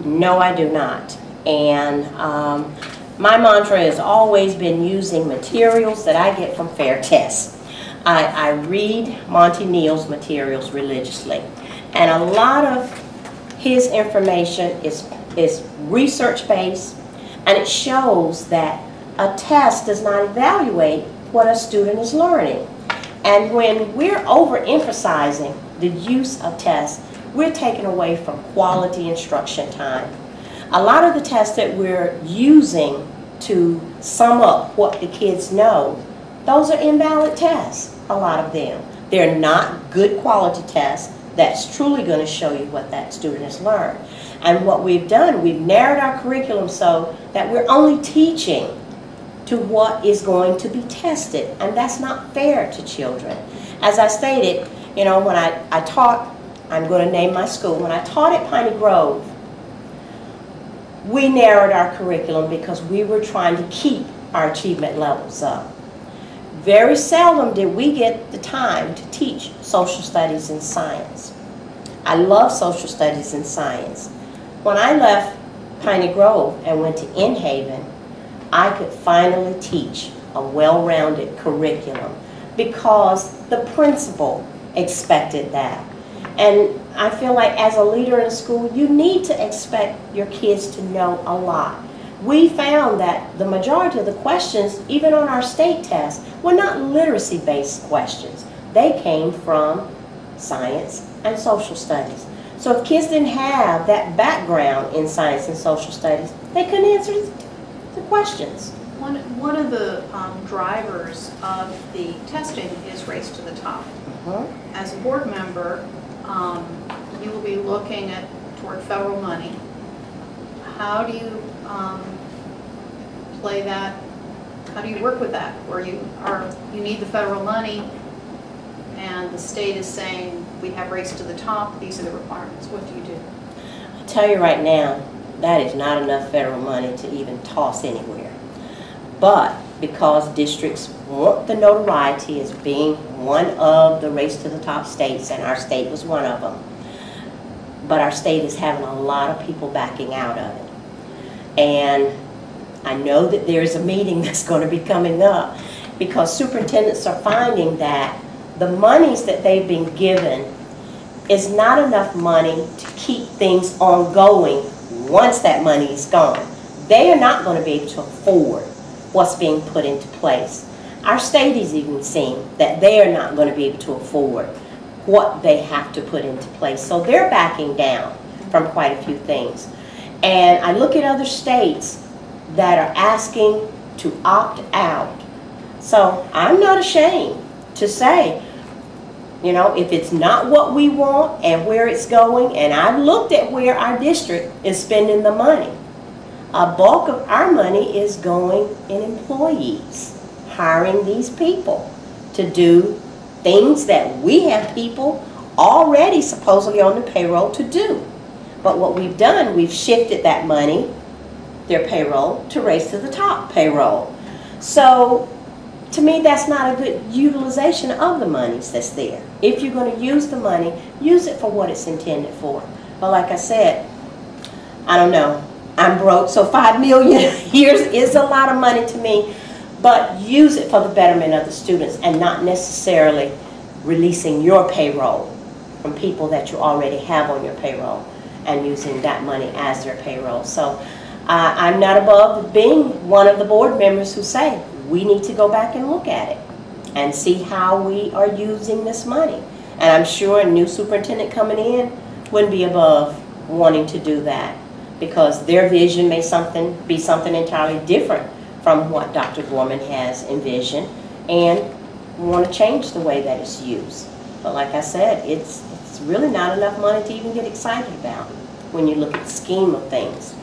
No, I do not. And my mantra has always been using materials that I get from Fair Test. I read Monty Neal's materials religiously, and a lot of his information is research-based, and it shows that a test does not evaluate what a student is learning. And when we're overemphasizing the use of tests, we're taking away from quality instruction time. A lot of the tests that we're using to sum up what the kids know, those are invalid tests, a lot of them. They're not good quality tests that's truly going to show you what that student has learned. And what we've done, we've narrowed our curriculum so that we're only teaching to what is going to be tested, and that's not fair to children. As I stated, you know, when I taught, I'm going to name my school, when I taught at Piney Grove, we narrowed our curriculum because we were trying to keep our achievement levels up. Very seldom did we get the time to teach social studies and science. I love social studies and science. When I left Piney Grove and went to In Haven, I could finally teach a well-rounded curriculum because the principal expected that. And I feel like as a leader in a school, you need to expect your kids to know a lot. We found that the majority of the questions, even on our state test, were not literacy-based questions. They came from science and social studies. So if kids didn't have that background in science and social studies, they couldn't answer the questions. One of the drivers of the testing is race to the top. As a board member, you will be looking toward federal money. How do you play that? How do you work with that? Where you need the federal money, and the state is saying we have race to the top. These are the requirements. What do you do? I'll tell you right now, that is not enough federal money to even toss anywhere. But because districts want the notoriety as being one of the race to the top states, and our state was one of them, but our state is having a lot of people backing out of it. And I know that there's a meeting that's going to be coming up because superintendents are finding that the monies that they've been given is not enough money to keep things ongoing once that money is gone. They are not going to be able to afford what's being put into place. Our state is even seeing that they are not going to be able to afford what they have to put into place. So they're backing down from quite a few things. And I look at other states that are asking to opt out. So I'm not ashamed to say, you know, if it's not what we want and where it's going, and I've looked at where our district is spending the money. A bulk of our money is going in employees, hiring these people to do things that we have people already supposedly on the payroll to do. But what we've done, we've shifted that money, their payroll, to race to the top payroll. So to me, that's not a good utilization of the monies that's there. If you're going to use the money, use it for what it's intended for. But like I said, I don't know. I'm broke, so $5 million years is a lot of money to me, but use it for the betterment of the students and not necessarily releasing your payroll from people that you already have on your payroll and using that money as their payroll. So I'm not above being one of the board members who say we need to go back and look at it and see how we are using this money. And I'm sure a new superintendent coming in wouldn't be above wanting to do that, because their vision may be something entirely different from what Dr. Gorman has envisioned, and we want to change the way that it's used. But like I said, it's really not enough money to even get excited about when you look at the scheme of things.